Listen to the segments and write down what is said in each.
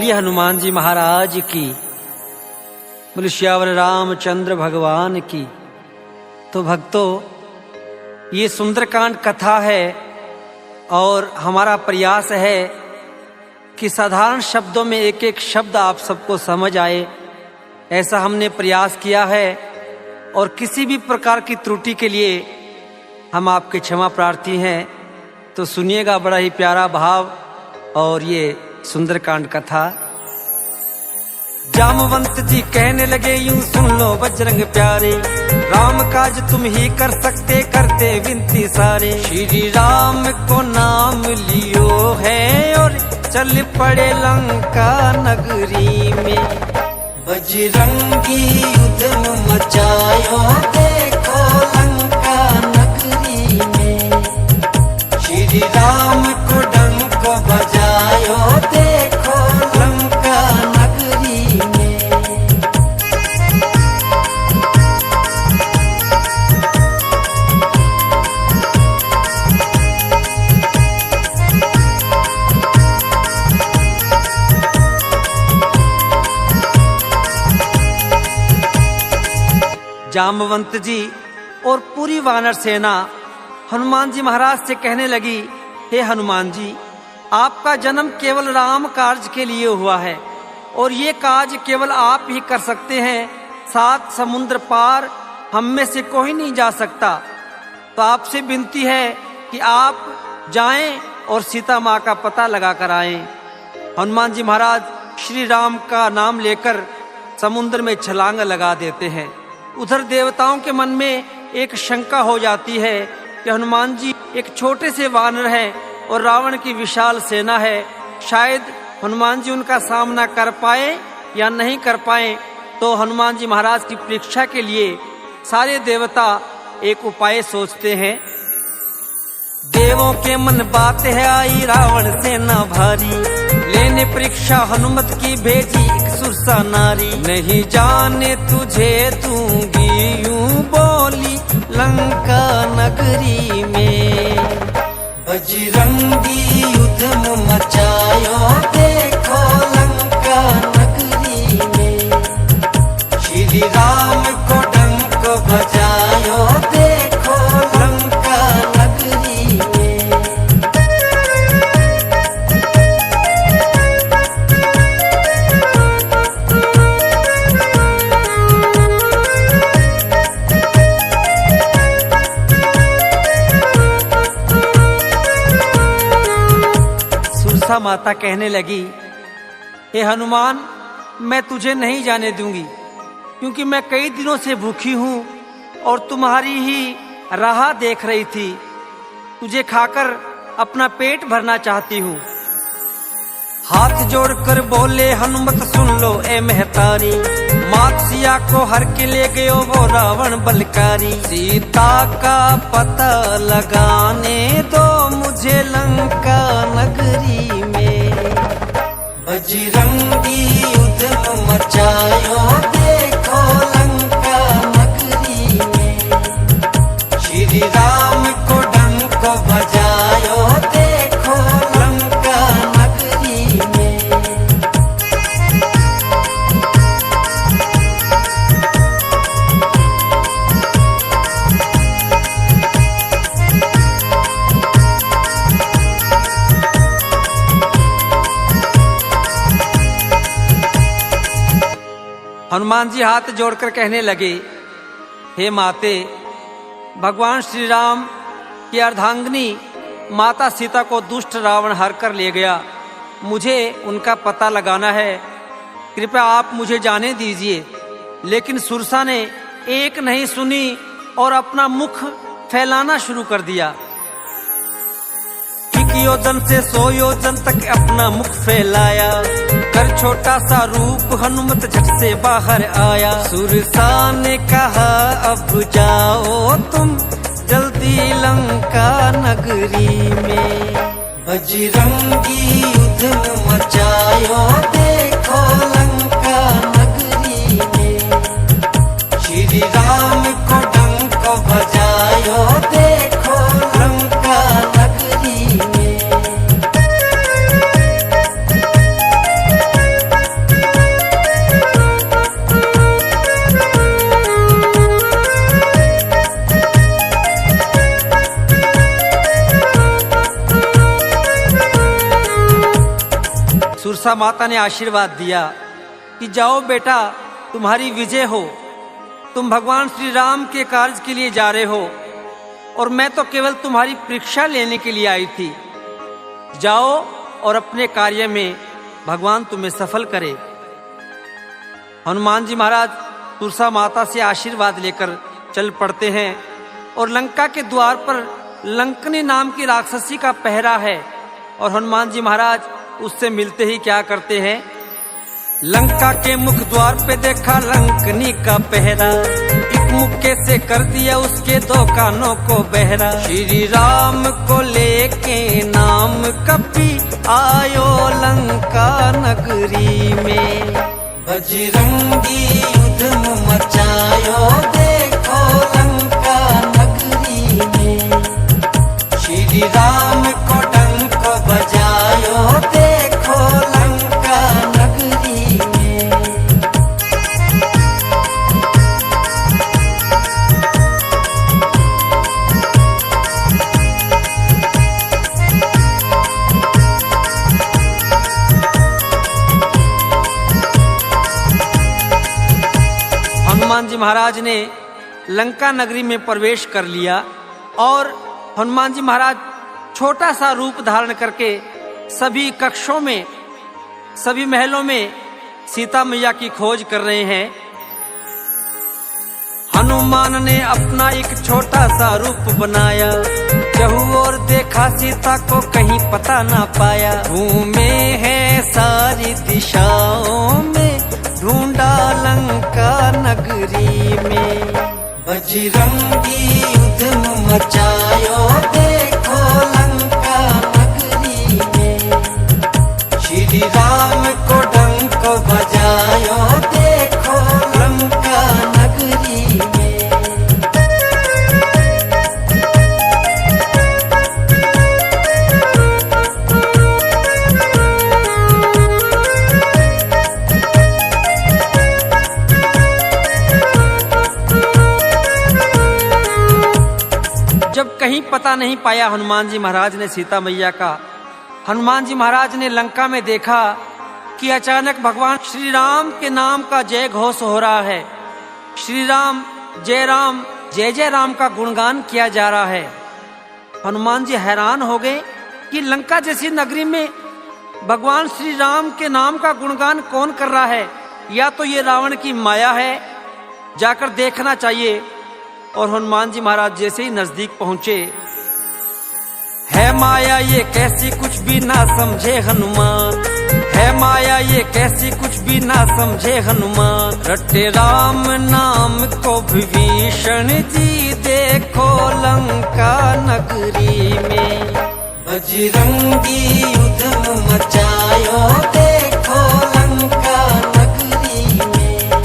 बोलिए हनुमान जी महाराज की, बोले श्यावर रामचंद्र भगवान की। तो भक्तों, ये सुंदरकांड कथा है और हमारा प्रयास है कि साधारण शब्दों में एक एक शब्द आप सबको समझ आए, ऐसा हमने प्रयास किया है। और किसी भी प्रकार की त्रुटि के लिए हम आपके क्षमा प्रार्थी हैं। तो सुनिएगा, बड़ा ही प्यारा भाव और ये सुंदरकांड कथा। जामवंत जी कहने लगे, यूं सुन लो बजरंग प्यारे, राम काज तुम ही कर सकते, करते विनती सारे। श्री राम को नाम लियो है और चल पड़े लंका नगरी में। बजरंगी युद्ध मचायो देखो लंका नगरी में। श्री राम को डंक बजायो देखो लंका नगरी में। जामवंत जी और पूरी वानर सेना हनुमान जी महाराज से कहने लगी, हे हनुमान जी, आपका जन्म केवल राम कार्य के लिए हुआ है और ये काज केवल आप ही कर सकते हैं। 7 समुद्र पार हम में से कोई नहीं जा सकता। तो आपसे विनती है कि आप जाएं और सीता माँ का पता लगा कर आएं। हनुमान जी महाराज श्री राम का नाम लेकर समुद्र में छलांग लगा देते हैं। उधर देवताओं के मन में एक शंका हो जाती है कि हनुमान जी एक छोटे से वानर हैं और रावण की विशाल सेना है, शायद हनुमान जी उनका सामना कर पाए या नहीं कर पाए। तो हनुमान जी महाराज की परीक्षा के लिए सारे देवता एक उपाय सोचते हैं। देवों के मन बात है आई, रावण सेना भारी, लेने परीक्षा हनुमत की भेजी एक सुरसा नारी। नहीं जाने तुझे दूंगी यूं बोली लंका नगरी में। बजरंगी युद्ध मचायो देखो लंका नगरी में। श्री राम को डंक बजायो देखो लंका नगरी में। सुरसा माता कहने लगी, हे हनुमान, मैं तुझे नहीं जाने दूंगी, क्योंकि मैं कई दिनों से भूखी हूँ और तुम्हारी ही राह देख रही थी। तुझे खाकर अपना पेट भरना चाहती हूँ। हाथ जोड़कर बोले हनुमत, सुन लो ए महतारी, मात सिया को हर के ले गयो वो रावण बलकारी। सीता का पता लगाने दो मुझे लंका नगरी में। बजरंगी युद्ध मचायो देखो लंका नगरी में। श्री राम को डंक बजायो देखो लंका नगरी में। हनुमान जी हाथ जोड़कर कहने लगे, हे माते, भगवान श्री राम की अर्धांगिनी माता सीता को दुष्ट रावण हर कर ले गया। मुझे उनका पता लगाना है, कृपया आप मुझे जाने दीजिए। लेकिन सुरसा ने एक नहीं सुनी और अपना मुख फैलाना शुरू कर दिया। योजन से 100 योजन तक अपना मुख फैलाया, कर छोटा सा रूप हनुमत झट से बाहर आया। सुरसा ने कहा, अब जाओ तुम जल्दी लंका नगरी में। बजरंगी युद्ध मचायो देखो लंका नगरी में। श्री राम को डंक बजायो देखो लंका नगरी में। तुलसा माता ने आशीर्वाद दिया कि जाओ बेटा, तुम्हारी विजय हो, तुम भगवान श्री राम के कार्य के लिए जा रहे हो और मैं तो केवल तुम्हारी परीक्षा लेने के लिए आई थी। जाओ और अपने कार्य में भगवान तुम्हें सफल करे। हनुमान जी महाराज तुलसा माता से आशीर्वाद लेकर चल पड़ते हैं और लंका के द्वार पर लंकनी नाम की राक्षसी का पहरा है और हनुमान जी महाराज उससे मिलते ही क्या करते हैं, लंका के मुख द्वार पे देखा लंकनी का पहरा, एक मुक्के से कर दिया उसके 2 कानों को बहरा। श्री राम को लेके नाम कपी आयो लंका नगरी में, बजरंगी युद्ध मचायो देखो लंका नगरी में, श्री राम को डंक बजायो देखो लंका नगरी में। हनुमान जी महाराज ने लंका नगरी में प्रवेश कर लिया और हनुमान जी महाराज छोटा सा रूप धारण करके सभी कक्षों में, सभी महलों में सीता मैया की खोज कर रहे हैं। हनुमान ने अपना एक छोटा सा रूप बनाया, चहु और देखा सीता को कहीं पता ना पाया, घूमे हैं सारी दिशाओं में ढूंढा लंका नगरी में, बजरंगी युद्ध मचायो देखो लंका नगरी में, श्री राम को डंक बजायो देखो लंका नगरी में। जब कहीं पता नहीं पाया हनुमान जी महाराज ने सीता मैया का, हनुमान जी महाराज ने लंका में देखा कि अचानक भगवान श्री राम के नाम का जय घोष हो रहा है, श्री राम जय जय राम का गुणगान किया जा रहा है। हनुमान जी हैरान हो गए कि लंका जैसी नगरी में भगवान श्री राम के नाम का गुणगान कौन कर रहा है, या तो ये रावण की माया है, जाकर देखना चाहिए। और हनुमान जी महाराज जैसे ही नजदीक पहुंचे, है माया ये कैसी कुछ भी ना समझे हनुमान, है माया ये कैसी कुछ भी ना समझे हनुमान, रटे राम नाम को विभीषण जी देखो लंका नगरी में, बजरंगी युद्ध मचायो देखो लंका नगरी में,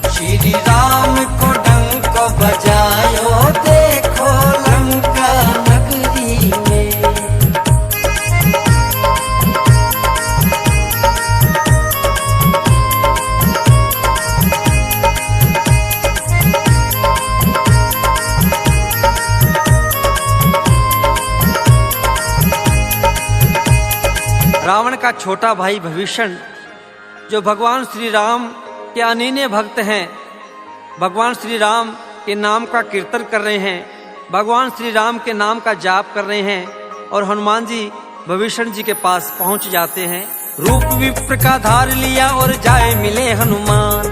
श्री राम को डंक बजायो देखो लंका नगरी में। रावण का छोटा भाई विभीषण, जो भगवान श्री राम के अनन्य भक्त हैं, भगवान श्री राम के नाम का कीर्तन कर रहे हैं, भगवान श्री राम के नाम का जाप कर रहे हैं, और हनुमान जी विभीषण जी के पास पहुंच जाते हैं। रूप विप्र का धार लिया और जाए मिले हनुमान,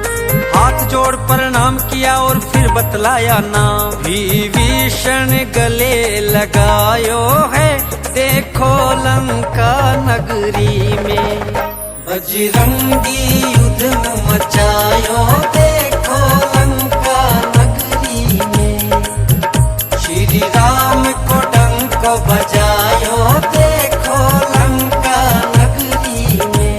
हाथ जोड़ प्रणाम किया और फिर बतलाया नाम, विभीषण गले लगायो है देखो लंका नगरी में, बजरंगी युद्ध मचायो देखो लंका नगरी में, श्री राम को डंक बजायो देखो लंका नगरी में।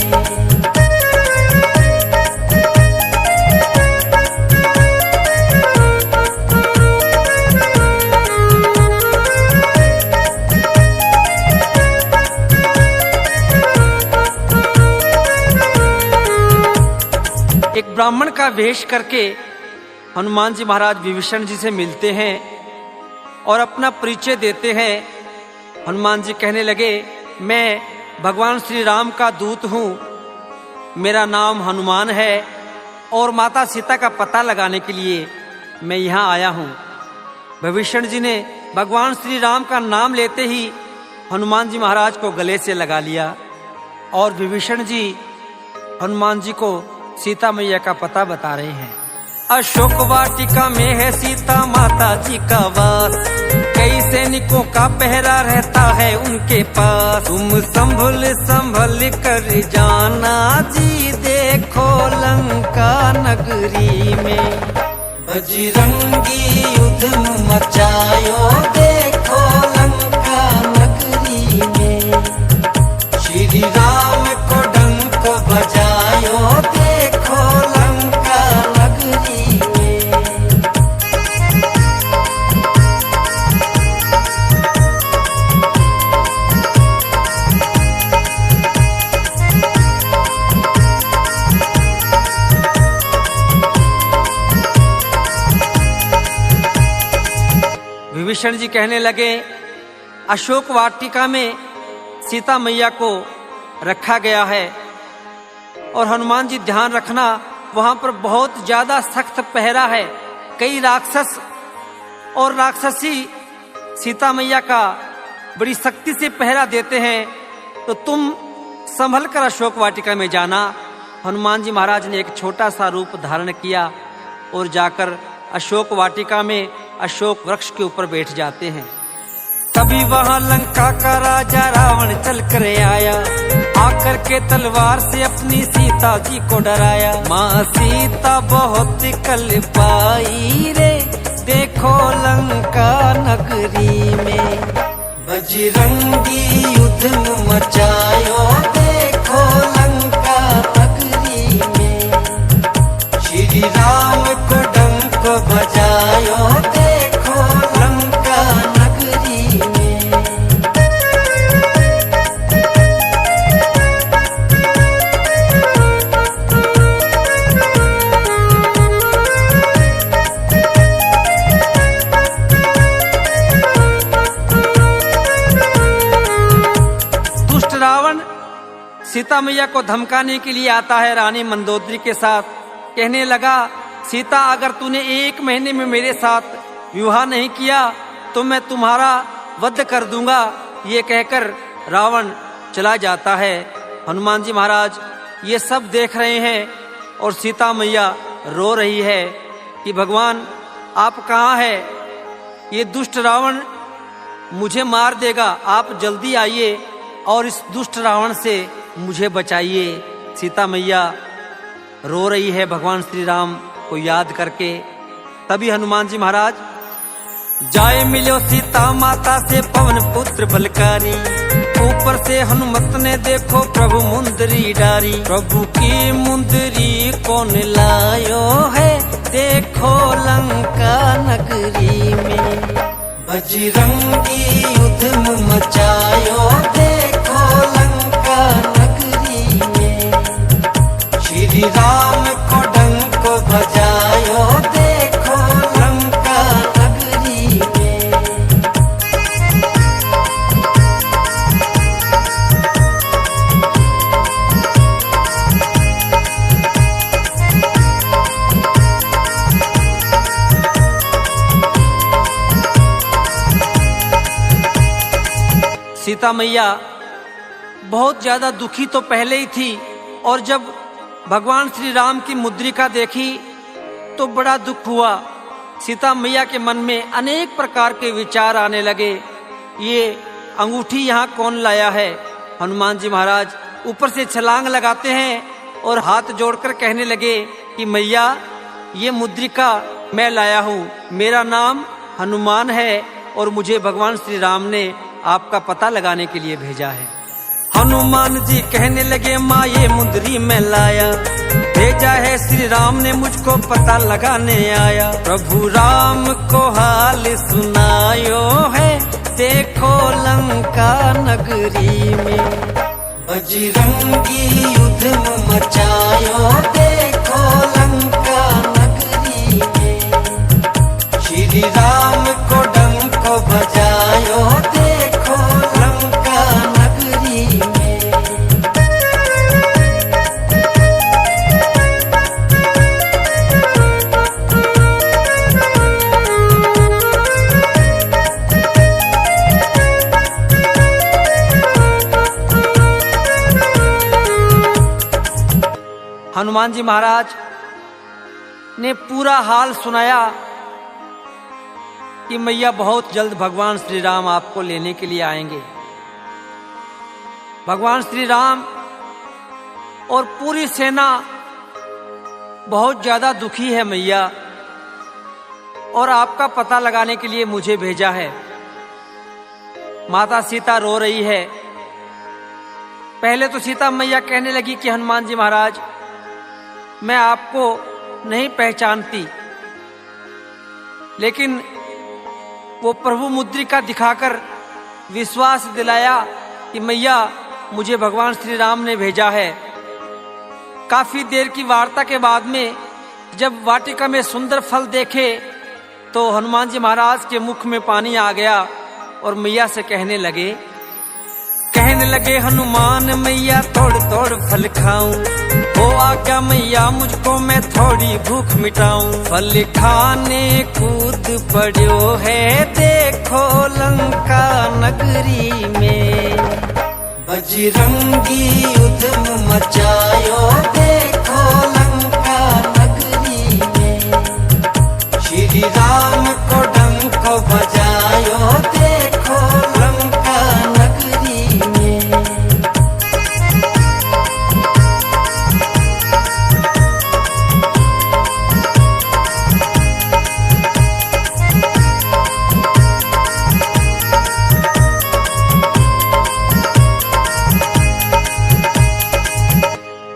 एक ब्राह्मण का वेश करके हनुमान जी महाराज विभीषण जी से मिलते हैं और अपना परिचय देते हैं। हनुमान जी कहने लगे, मैं भगवान श्री राम का दूत हूँ, मेरा नाम हनुमान है और माता सीता का पता लगाने के लिए मैं यहाँ आया हूँ। विभीषण जी ने भगवान श्री राम का नाम लेते ही हनुमान जी महाराज को गले से लगा लिया और विभीषण जी हनुमान जी को सीता मैया का पता बता रहे हैं। अशोक वाटिका में है सीता माता जी का वास, कई सैनिकों का पहरा रहता है उनके पास। तुम संभल संभल कर जाना जी, देखो लंका नगरी में बजरंगी युद्ध मचायो, देखो लंका नगरी में श्री राम को डंक बजायो, देखो लंका नगरी में। विभीषण जी कहने लगे, अशोक वाटिका में सीता मैया को रखा गया है और हनुमान जी ध्यान रखना, वहां पर बहुत ज्यादा सख्त पहरा है। कई राक्षस और राक्षसी सीता मैया का बड़ी सख्ती से पहरा देते हैं, तो तुम संभल कर अशोक वाटिका में जाना। हनुमान जी महाराज ने एक छोटा सा रूप धारण किया और जाकर अशोक वाटिका में अशोक वृक्ष के ऊपर बैठ जाते हैं। तभी वहां लंका का राजा रावण चल कर आया, आकर के तलवार से अपनी सीता जी को डराया। माँ सीता बहुत कल पाई रे, देखो लंका नगरी में बजरंगी युद्ध मचायो, देखो लंका नगरी में श्री राम को डंक बजायो, देखो लंका नगरी में। दुष्ट रावण सीता मैया को धमकाने के लिए आता है रानी मंदोदरी के साथ। कहने लगा, सीता अगर तूने 1 महीने में मेरे साथ विवाह नहीं किया तो मैं तुम्हारा वध कर दूंगा। ये कहकर रावण चला जाता है। हनुमान जी महाराज ये सब देख रहे हैं और सीता मैया रो रही है कि भगवान आप कहाँ हैं? ये दुष्ट रावण मुझे मार देगा, आप जल्दी आइए और इस दुष्ट रावण से मुझे बचाइए। सीता मैया रो रही है भगवान श्री राम को याद करके। तभी हनुमान जी महाराज जाए मिलो सीता माता से पवन पुत्र बलकारी, ऊपर से हनुमत ने देखो प्रभु मुंदरी डारी। प्रभु की मुंदरी कौन लायो है, देखो लंका नगरी में बजरंगी युद्ध मचायो, देखो लंका नगरी में श्री राम को डंक बजायो, देखो लंका नगरी में। सीता मैया बहुत ज्यादा दुखी तो पहले ही थी और जब भगवान श्री राम की मुद्रिका देखी तो बड़ा दुख हुआ। सीता मैया के मन में अनेक प्रकार के विचार आने लगे। ये अंगूठी यहाँ कौन लाया है? हनुमान जी महाराज ऊपर से छलांग लगाते हैं और हाथ जोड़कर कहने लगे कि मैया ये मुद्रिका मैं लाया हूँ, मेरा नाम हनुमान है और मुझे भगवान श्री राम ने आपका पता लगाने के लिए भेजा है। हनुमान जी कहने लगे, माँ ये मुंदरी में लाया, भेजा है श्री राम ने मुझको पता लगाने आया। प्रभु राम को हाल सुनायो है, देखो लंका नगरी में बजरंगी युद्ध मचायो, देखो लंका नगरी में श्री राम को डंक बजायो, देखो लंका नगरी में। हनुमान जी महाराज ने पूरा हाल सुनाया कि मैया बहुत जल्द भगवान श्री राम आपको लेने के लिए आएंगे। भगवान श्री राम और पूरी सेना बहुत ज्यादा दुखी है मैया, और आपका पता लगाने के लिए मुझे भेजा है। माता सीता रो रही है। पहले तो सीता मैया कहने लगी कि हनुमान जी महाराज, मैं आपको नहीं पहचानती, लेकिन वो प्रभु मुद्रिका दिखाकर विश्वास दिलाया कि मैया मुझे भगवान श्री राम ने भेजा है। काफी देर की वार्ता के बाद में जब वाटिका में सुंदर फल देखे तो हनुमान जी महाराज के मुख में पानी आ गया और मैया से कहने लगे हनुमान मैया तोड़ तोड़ फल खाऊं, हो आज्ञा मैया मुझको मैं थोड़ी भूख मिटाऊं। फल खाने कूद पड़ो है देखो लंका नगरी में, बजरंगी उद्यम मचायो देखो लंका नगरी में, श्री राम को डंक बजायो देखो लंका नगरी में।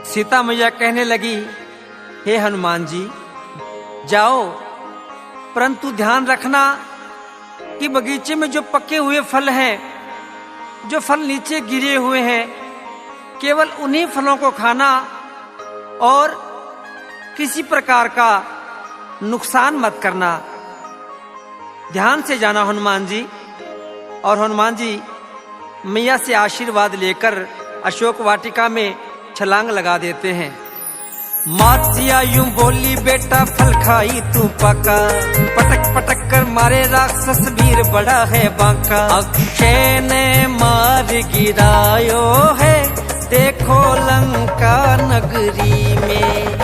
सीता मैया कहने लगी, हे हनुमान जी जाओ, परंतु ध्यान रखना कि बगीचे में जो पके हुए फल हैं, जो फल नीचे गिरे हुए हैं, केवल उन्हीं फलों को खाना और किसी प्रकार का नुकसान मत करना। ध्यान से जाना हनुमान जी। और हनुमान जी मैया से आशीर्वाद लेकर अशोक वाटिका में छलांग लगा देते हैं। मात सिया यूं बोली, बेटा फल खाई तू पका, पटक पटक कर मारे राक्षस वीर बड़ा है बांका। अक्षय ने मार गिरायो है देखो लंका नगरी में,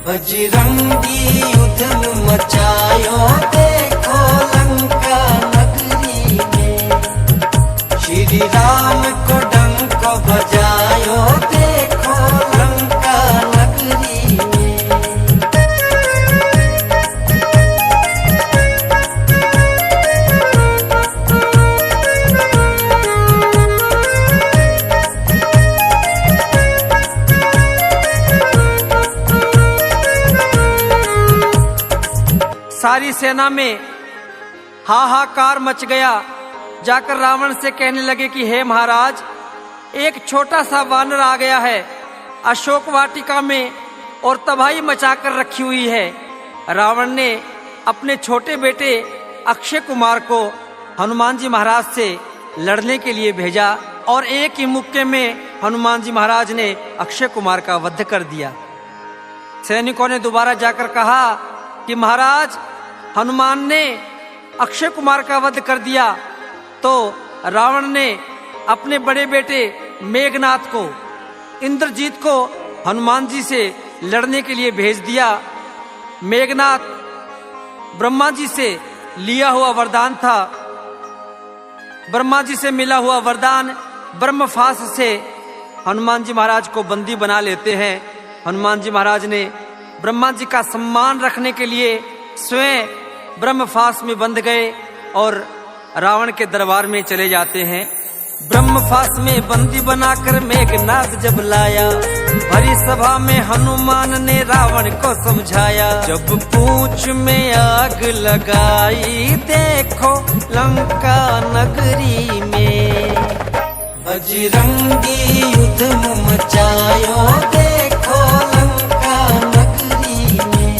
बजरंगी उद्यम मचायो देखो लंका नगरी में, श्री राम को डंक बजायो देखो लंका नगरी में। सारी सेना में हाहाकार मच गया। जाकर रावण से कहने लगे कि हे महाराज, एक छोटा सा वानर आ गया है अशोक वाटिका में और तबाही मचाकर रखी हुई है। रावण ने अपने छोटे बेटे अक्षय कुमार को हनुमान जी महाराज से लड़ने के लिए भेजा और एक ही मुक्के में हनुमान जी महाराज ने अक्षय कुमार का वध कर दिया। सैनिकों ने दोबारा जाकर कहा कि महाराज, हनुमान ने अक्षय कुमार का वध कर दिया। तो रावण ने अपने बड़े बेटे मेघनाथ को, इंद्रजीत को हनुमान जी से लड़ने के लिए भेज दिया। मेघनाथ ब्रह्मा जी से लिया हुआ वरदान था। ब्रह्मा जी से मिला हुआ वरदान ब्रह्मफास से हनुमान जी महाराज को बंदी बना लेते हैं। हनुमान जी महाराज ने ब्रह्मा जी का सम्मान रखने के लिए स्वयं ब्रह्मफास में बंध गए और रावण के दरबार में चले जाते हैं। ब्रह्मफास में बंदी बनाकर मेघनाथ जब लाया, भरी सभा में हनुमान ने रावण को समझाया। जब पूंछ में आग लगाई देखो लंका नगरी में, बजरंगी उद्यम मचायो देखो लंका नगरी में,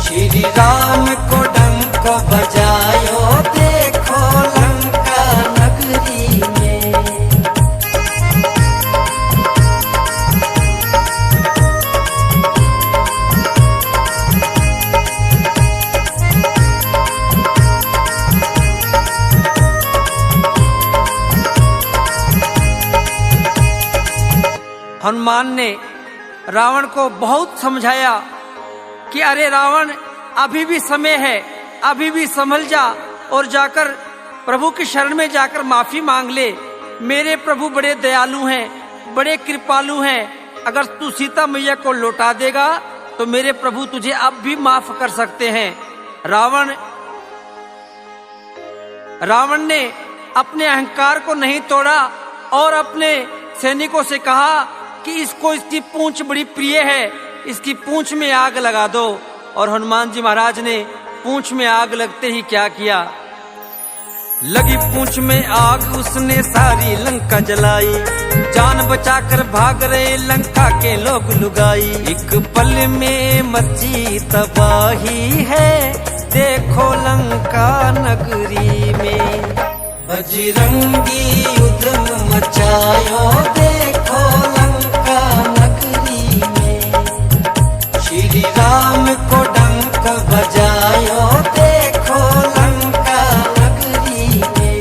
श्री राम को डंक बजायो देखो लंका नगरी में। हनुमान ने रावण को बहुत समझाया कि अरे रावण, अभी भी समय है, अभी भी संभल जा और जाकर प्रभु की शरण में जाकर माफी मांग ले। मेरे प्रभु बड़े दयालु हैं, बड़े कृपालु हैं। अगर तू सीता मैया को लौटा देगा तो मेरे प्रभु तुझे अब भी माफ कर सकते हैं। रावण ने अपने अहंकार को नहीं तोड़ा और अपने सैनिकों से कहा कि इसकी पूंछ बड़ी प्रिय है, इसकी पूंछ में आग लगा दो। और हनुमान जी महाराज ने पूंछ में आग लगते ही क्या किया, लगी पूंछ में आग, उसने सारी लंका जलाई। जान बचाकर भाग रहे लंका के लोग लुगाई। एक पल में मची तबाही है, देखो लंका नगरी में। बजरंगी युद्ध मचायो, देखो लंका नगरी में। श्री राम को डंक बजायो, देखो लंका नगरी में।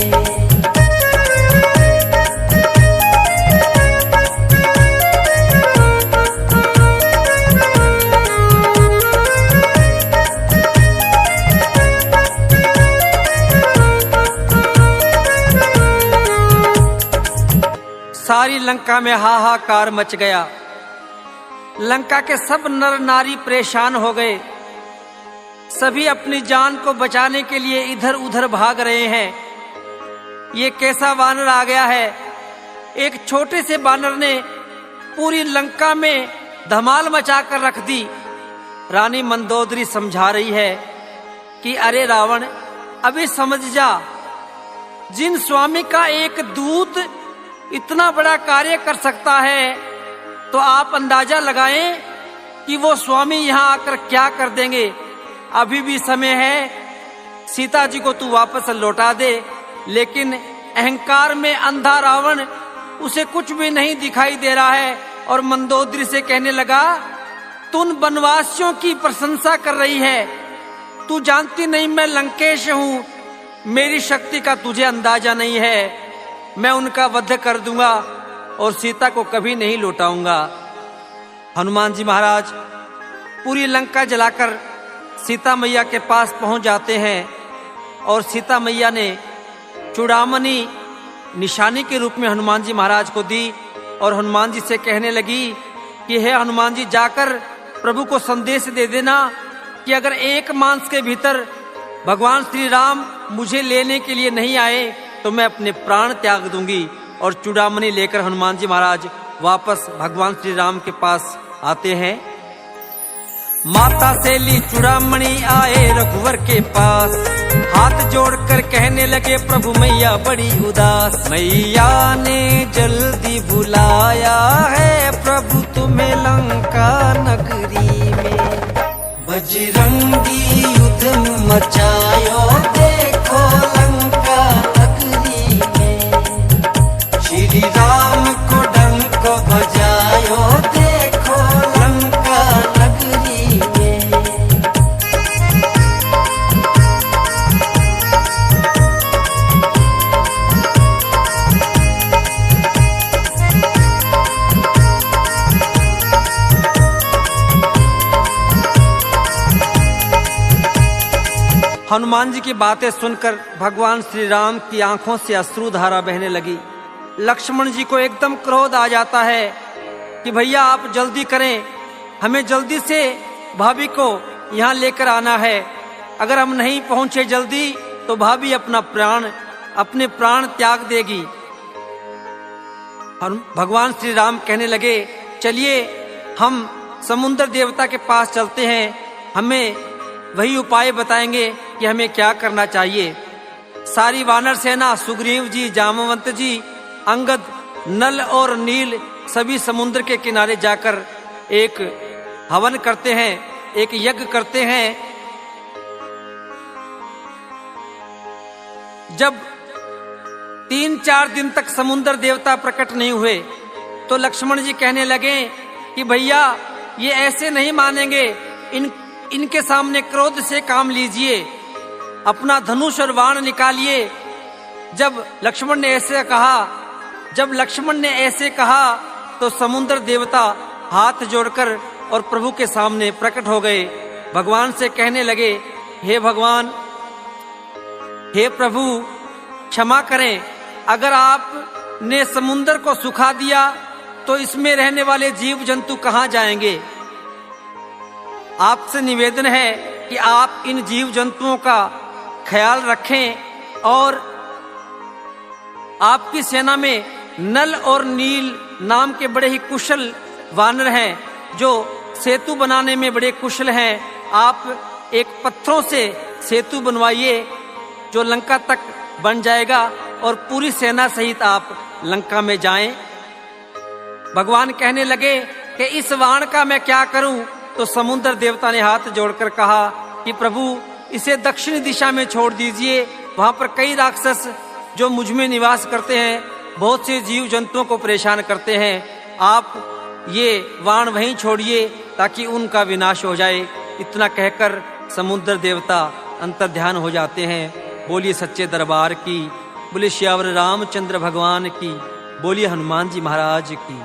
सारी लंका में हाहाकार मच गया। लंका के सब नर नारी परेशान हो गए। सभी अपनी जान को बचाने के लिए इधर उधर भाग रहे हैं। ये कैसा वानर आ गया है? एक छोटे से वानर ने पूरी लंका में धमाल मचाकर रख दी। रानी मंदोदरी समझा रही है कि अरे रावण, अभी समझ जा, जिन स्वामी का एक दूत इतना बड़ा कार्य कर सकता है, तो आप अंदाजा लगाएं कि वो स्वामी यहाँ आकर क्या कर देंगे। अभी भी समय है, सीता जी को तू वापस लौटा दे। लेकिन अहंकार में अंधा रावण, उसे कुछ भी नहीं दिखाई दे रहा है और मंदोदरी से कहने लगा, तुम वनवासियों की प्रशंसा कर रही है, तू जानती नहीं मैं लंकेश हूँ, मेरी शक्ति का तुझे अंदाजा नहीं है। मैं उनका वध कर दूंगा और सीता को कभी नहीं लौटाऊंगा। हनुमान जी महाराज पूरी लंका जलाकर सीता मैया के पास पहुंच जाते हैं और सीता मैया ने चूड़ामणि निशानी के रूप में हनुमान जी महाराज को दी और हनुमान जी से कहने लगी कि हे हनुमान जी, जाकर प्रभु को संदेश दे देना कि अगर एक मास के भीतर भगवान श्री राम मुझे लेने के लिए नहीं आए तो मैं अपने प्राण त्याग दूंगी। और चूड़ामणि लेकर हनुमान जी महाराज वापस भगवान श्री राम के पास आते हैं। माता से ली चूड़ामणि आए रघुवर के पास, हाथ जोड़कर कहने लगे प्रभु मैया बड़ी उदास। मैया ने जल्दी बुलाया है प्रभु तुम्हें लंका नगरी में। बजरंगी युद्ध मचायो, देखो लंका नगरी में। श्री राम को डंक बजायो, देखो लंका नगरी में। हनुमान जी की बातें सुनकर भगवान श्री राम की आंखों से अश्रुधारा बहने लगी। लक्ष्मण जी को एकदम क्रोध आ जाता है कि भैया आप जल्दी करें, हमें जल्दी से भाभी को यहाँ लेकर आना है। अगर हम नहीं पहुंचे जल्दी तो भाभी अपने प्राण त्याग देगी। भगवान श्री राम कहने लगे, चलिए हम समुद्र देवता के पास चलते हैं, हमें वही उपाय बताएंगे कि हमें क्या करना चाहिए। सारी वानर सेना, सुग्रीव जी, जामवंत जी, अंगद, नल और नील सभी समुद्र के किनारे जाकर एक हवन करते हैं, एक यज्ञ करते हैं। जब 3-4 दिन तक समुद्र देवता प्रकट नहीं हुए तो लक्ष्मण जी कहने लगे कि भैया ये ऐसे नहीं मानेंगे, इनके सामने क्रोध से काम लीजिए, अपना धनुष और बाण निकालिए। जब लक्ष्मण ने ऐसे कहा तो समुद्र देवता हाथ जोड़कर और प्रभु के सामने प्रकट हो गए। भगवान से कहने लगे, हे भगवान, हे प्रभु, क्षमा करें, अगर आपने समुद्र को सुखा दिया तो इसमें रहने वाले जीव जंतु कहां जाएंगे? आपसे निवेदन है कि आप इन जीव जंतुओं का ख्याल रखें और आपकी सेना में नल और नील नाम के बड़े ही कुशल वानर हैं जो सेतु बनाने में बड़े कुशल हैं। आप एक पत्थरों से सेतु बनवाइए जो लंका तक बन जाएगा और पूरी सेना सहित आप लंका में जाएं। भगवान कहने लगे कि इस वाण का मैं क्या करूं? तो समुद्र देवता ने हाथ जोड़कर कहा कि प्रभु, इसे दक्षिणी दिशा में छोड़ दीजिए, वहां पर कई राक्षस जो मुझ में निवास करते हैं, बहुत से जीव जंतुओं को परेशान करते हैं। आप ये वाण वहीं छोड़िए ताकि उनका विनाश हो जाए। इतना कहकर समुद्र देवता अंतर्ध्यान हो जाते हैं। बोलिए सच्चे दरबार की, बोलिए श्यावर रामचंद्र भगवान की, बोलिए हनुमान जी महाराज की।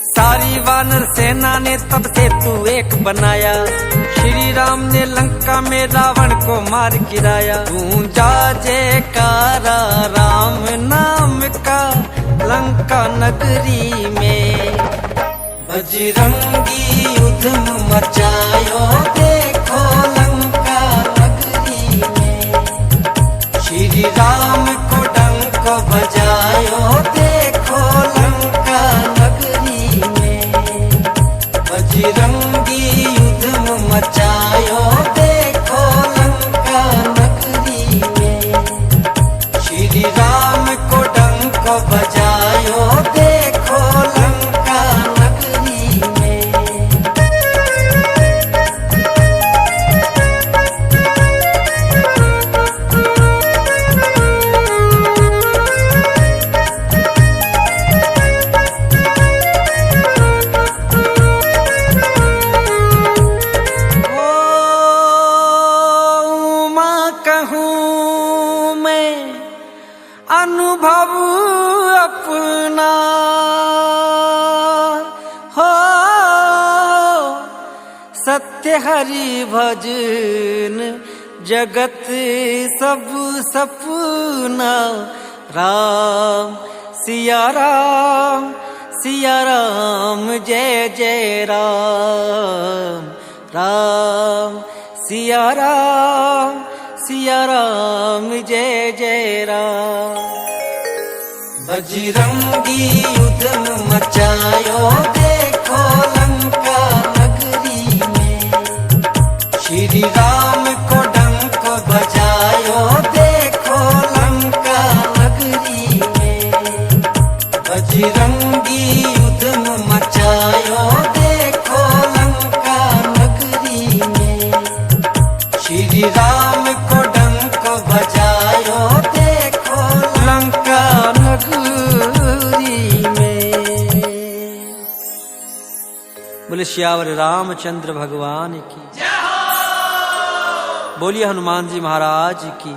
सारी वानर सेना ने तब सेतु एक बनाया, श्री राम ने लंका में रावण को मार गिराया। गूंजा जयकारा राम नाम का लंका नगरी में, बजरंगी उधम मचायो देखो लंका नगरी में। श्री राम को डंक बजायो देखो लंका नगरी में। बजरंगी उधम मचायो देखो लंका नगरी में। श्री राम को डंक बजायो देखो लंका नगरी में। अनुभव अपना हो सत्य हरि भजन जगत सब सपना। राम सिया राम जय जय राम। राम सिया राम जय जय राम। बजरंगी उधम मचायो देखो लंका नगरी में। श्री राम को डंक बजायो देखो लंका नगरी में। बजरंगी उधम मचायो देखो लंका नगरी में। श्री राम को डंक बजायो देखो लंका नगरी में। बोले श्यावर रामचंद्र भगवान की, बोलिए हनुमान जी महाराज की,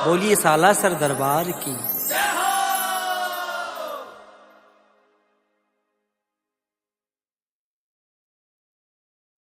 बोलिए सालासर दरबार की।